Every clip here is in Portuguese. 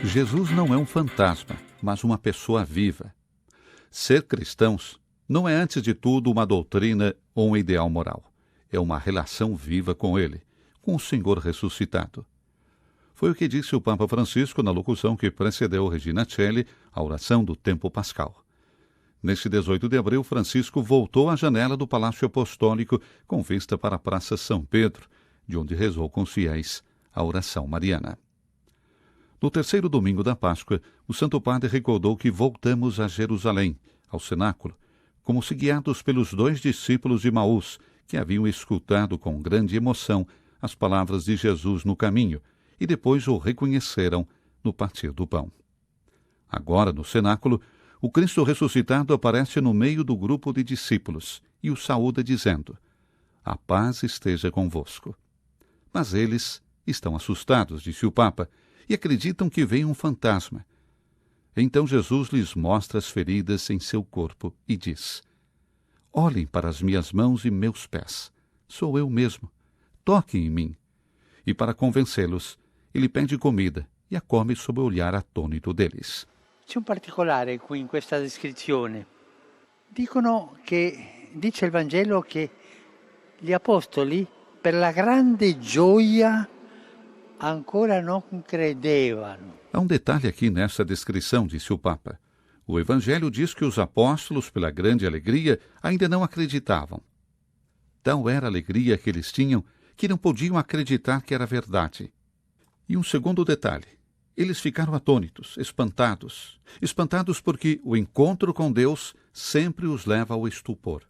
Jesus não é um fantasma, mas uma pessoa viva. Ser cristãos não é, antes de tudo, uma doutrina ou um ideal moral. É uma relação viva com Ele, com o Senhor ressuscitado. Foi o que disse o Papa Francisco na locução que precedeu Regina Coeli, a oração do tempo pascal. Neste 18 de abril, Francisco voltou à janela do Palácio Apostólico com vista para a Praça São Pedro, de onde rezou com os fiéis a oração mariana. No terceiro domingo da Páscoa, o Santo Padre recordou que voltamos a Jerusalém, ao cenáculo, como se guiados pelos 2 discípulos de Emaús, que haviam escutado com grande emoção as palavras de Jesus no caminho e depois o reconheceram no partir do pão. Agora, no cenáculo, o Cristo ressuscitado aparece no meio do grupo de discípulos e o saúda dizendo: "A paz esteja convosco." Mas eles estão assustados, disse o Papa, e acreditam que vem um fantasma. Então Jesus lhes mostra as feridas em seu corpo e diz: "Olhem para as minhas mãos e meus pés. Sou eu mesmo. Toquem em mim." E para convencê-los, ele pede comida e a come sob o olhar atônito deles. C'è un particolare qui in questa descrizione. Dice il Vangelo che gli apostoli, per la grande gioia, ancora non credevano. Há um detalhe aqui nessa descrição, disse o Papa. O Evangelho diz que os apóstolos, pela grande alegria, ainda não acreditavam. Tal era a alegria que eles tinham que não podiam acreditar que era verdade. E um segundo detalhe. Eles ficaram atônitos, espantados porque o encontro com Deus sempre os leva ao estupor.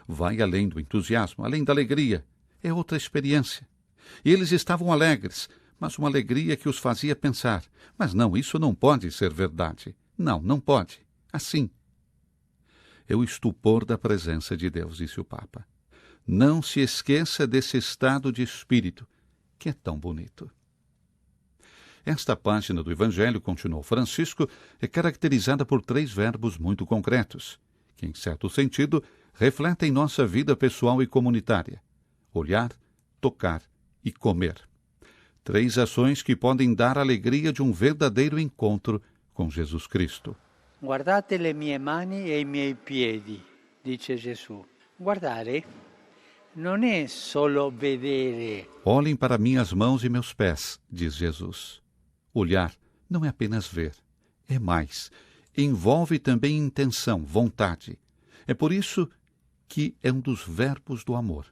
Vai além do entusiasmo, além da alegria. É outra experiência. E eles estavam alegres, mas uma alegria que os fazia pensar: mas não, isso não pode ser verdade. Não, não pode. Assim. É o estupor da presença de Deus, disse o Papa. Não se esqueça desse estado de espírito, que é tão bonito. Esta página do Evangelho, continuou Francisco, é caracterizada por 3 verbos muito concretos, que, em certo sentido, refletem nossa vida pessoal e comunitária: olhar, tocar e comer. 3 ações que podem dar a alegria de um verdadeiro encontro com Jesus Cristo. Guardate le mie mani e i miei piedi, dice Gesù. Guardare non è solo vedere. Olhem para minhas mãos e meus pés, diz Jesus. Olhar não é apenas ver, é mais. Envolve também intenção, vontade. É por isso que é um dos verbos do amor.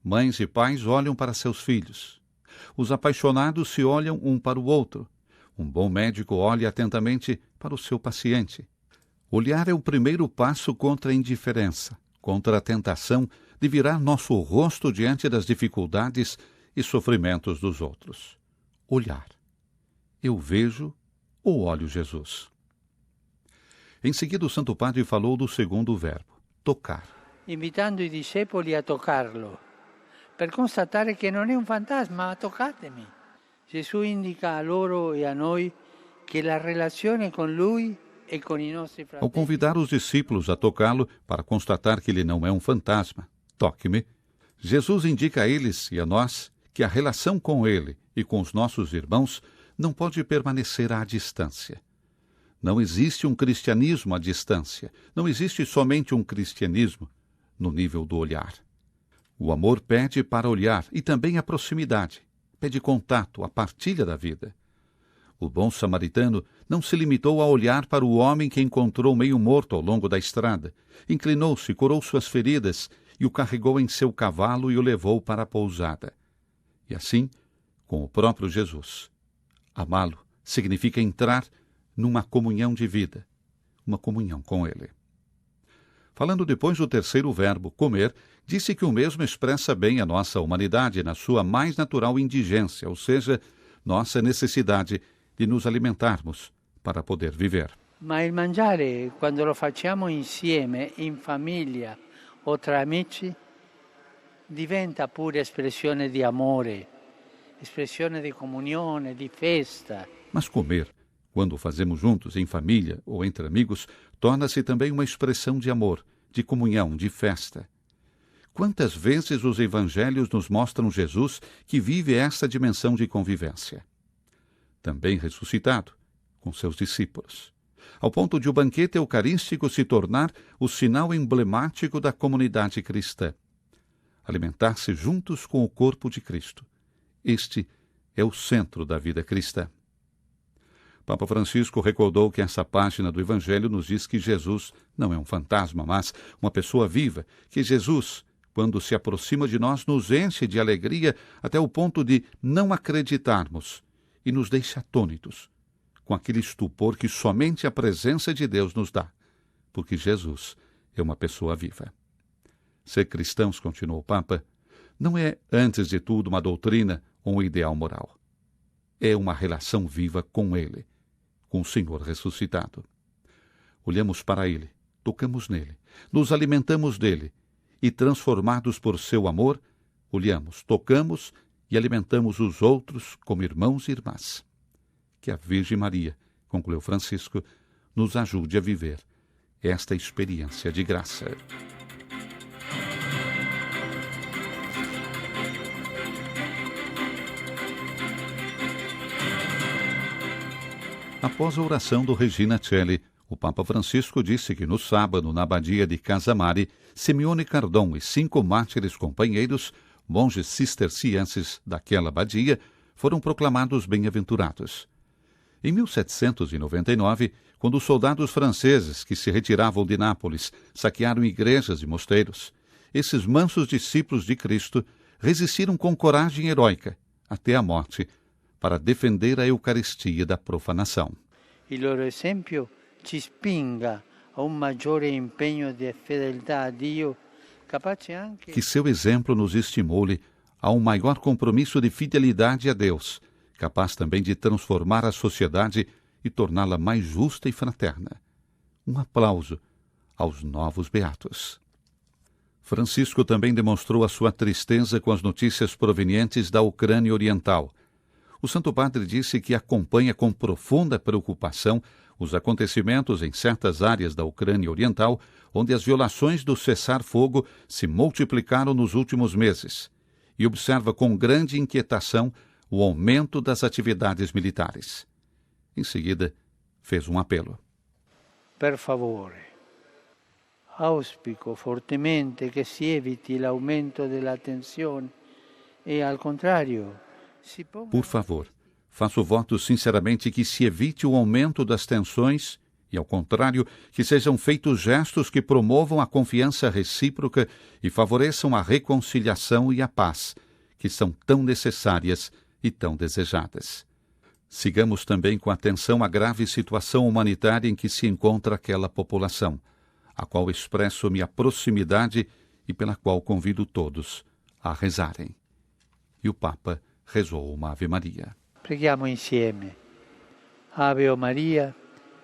Mães e pais olham para seus filhos. Os apaixonados se olham um para o outro. Um bom médico olha atentamente para o seu paciente. Olhar é o primeiro passo contra a indiferença, contra a tentação de virar nosso rosto diante das dificuldades e sofrimentos dos outros. Olhar. Eu vejo ou olho Jesus? Em seguida, o Santo Padre falou do segundo verbo, tocar. Invitando i discepoli a toccarlo, per constatare che non è un fantasma, toccatemi. Gesù indica a loro e a noi che la relazione con Lui e con i nostri fratelli. Ao convidar os discípulos a tocá-lo para constatar que ele não é um fantasma, toque-me, Jesus indica a eles e a nós que a relação com ele e com os nossos irmãos não pode permanecer à distância. Não existe um cristianismo à distância. Não existe somente um cristianismo no nível do olhar. O amor pede para olhar e também a proximidade. Pede contato, a partilha da vida. O bom samaritano não se limitou a olhar para o homem que encontrou meio morto ao longo da estrada. Inclinou-se, curou suas feridas e o carregou em seu cavalo e o levou para a pousada. E assim, com o próprio Jesus. Amá-lo significa entrar numa comunhão de vida, uma comunhão com ele. Falando depois do terceiro verbo, comer, disse que o mesmo expressa bem a nossa humanidade na sua mais natural indigência, ou seja, nossa necessidade de nos alimentarmos para poder viver. Ma il mangiare, quando lo facciamo insieme, in famiglia o tra amici, diventa pure espressione di amore, espressione di comunione, di festa. Mas comer, quando o fazemos juntos, em família ou entre amigos, torna-se também uma expressão de amor, de comunhão, de festa. Quantas vezes os evangelhos nos mostram Jesus que vive esta dimensão de convivência? Também ressuscitado, com seus discípulos, ao ponto de o banquete eucarístico se tornar o sinal emblemático da comunidade cristã. Alimentar-se juntos com o corpo de Cristo. Este é o centro da vida cristã. Papa Francisco recordou que essa página do Evangelho nos diz que Jesus não é um fantasma, mas uma pessoa viva, que Jesus, quando se aproxima de nós, nos enche de alegria até o ponto de não acreditarmos e nos deixa atônitos, com aquele estupor que somente a presença de Deus nos dá, porque Jesus é uma pessoa viva. Ser cristãos, continuou o Papa, não é, antes de tudo, uma doutrina ou um ideal moral. É uma relação viva com Ele, com o Senhor ressuscitado. Olhamos para Ele, tocamos nele, nos alimentamos dele e, transformados por seu amor, olhamos, tocamos e alimentamos os outros como irmãos e irmãs. Que a Virgem Maria, concluiu Francisco, nos ajude a viver esta experiência de graça. Após a oração do Regina Coeli, o Papa Francisco disse que no sábado, na abadia de Casamare, Simeone Cardon e 5 mártires companheiros, monges cistercienses daquela abadia, foram proclamados bem-aventurados. Em 1799, quando os soldados franceses que se retiravam de Nápoles saquearam igrejas e mosteiros, esses mansos discípulos de Cristo resistiram com coragem heróica até a morte para defender a Eucaristia da profanação. Il loro esempio ci spinga a un maggiore impegno di fedeltà a Dio, capace anche... Que seu exemplo nos estimule a um maior compromisso de fidelidade a Deus, capaz também de transformar a sociedade e torná-la mais justa e fraterna. Um aplauso aos novos beatos. Francisco também demonstrou a sua tristeza com as notícias provenientes da Ucrânia Oriental. O Santo Padre disse que acompanha com profunda preocupação os acontecimentos em certas áreas da Ucrânia Oriental, onde as violações do cessar-fogo se multiplicaram nos últimos meses, e observa com grande inquietação o aumento das atividades militares. Em seguida, fez um apelo. Per favore, auspico fortemente che si eviti l'aumento della tensione e, al contrario, Por favor, faço voto sinceramente que se evite o aumento das tensões e, ao contrário, que sejam feitos gestos que promovam a confiança recíproca e favoreçam a reconciliação e a paz, que são tão necessárias e tão desejadas. Sigamos também com atenção a grave situação humanitária em que se encontra aquela população, a qual expresso minha proximidade e pela qual convido todos a rezarem. E o Papa rezou uma Ave Maria. Preghiamo insieme. Ave o Maria,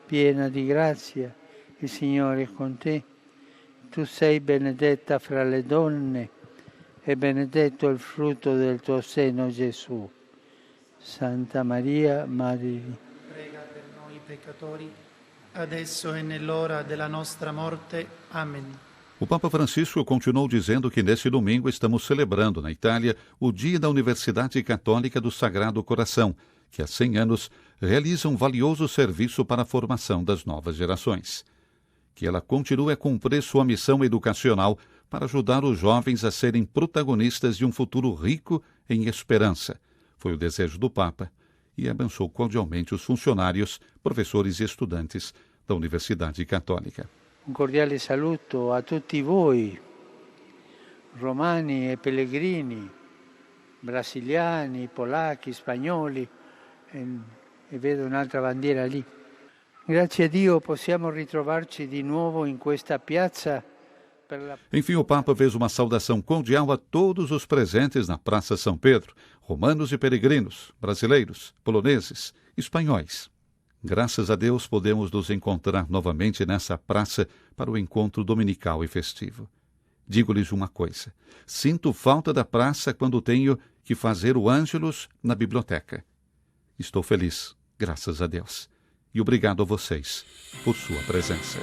piena di grazia, il Signore è con te. Tu sei benedetta fra le donne e benedetto il frutto del tuo seno, Gesù. Santa Maria, Madre di... Prega per noi peccatori, adesso e nell'ora della nostra morte. Amen. O Papa Francisco continuou dizendo que neste domingo estamos celebrando na Itália o Dia da Universidade Católica do Sagrado Coração, que há 100 anos realiza um valioso serviço para a formação das novas gerações. Que ela continue a cumprir sua missão educacional para ajudar os jovens a serem protagonistas de um futuro rico em esperança. Foi o desejo do Papa e abençoou cordialmente os funcionários, professores e estudantes da Universidade Católica. Un cordiale saluto a tutti voi, romani e pellegrini, brasiliani, polacchi, spagnoli, e vedo un'altra bandiera lì. Grazie a Dio possiamo ritrovarci di nuovo in questa piazza. Enfim, o Papa fez uma saudação cordial a todos os presentes na Praça São Pedro, romanos e peregrinos, brasileiros, poloneses, espanhóis. Graças a Deus podemos nos encontrar novamente nessa praça para o encontro dominical e festivo. Digo-lhes uma coisa, sinto falta da praça quando tenho que fazer o Ângelus na biblioteca. Estou feliz, graças a Deus. E obrigado a vocês por sua presença.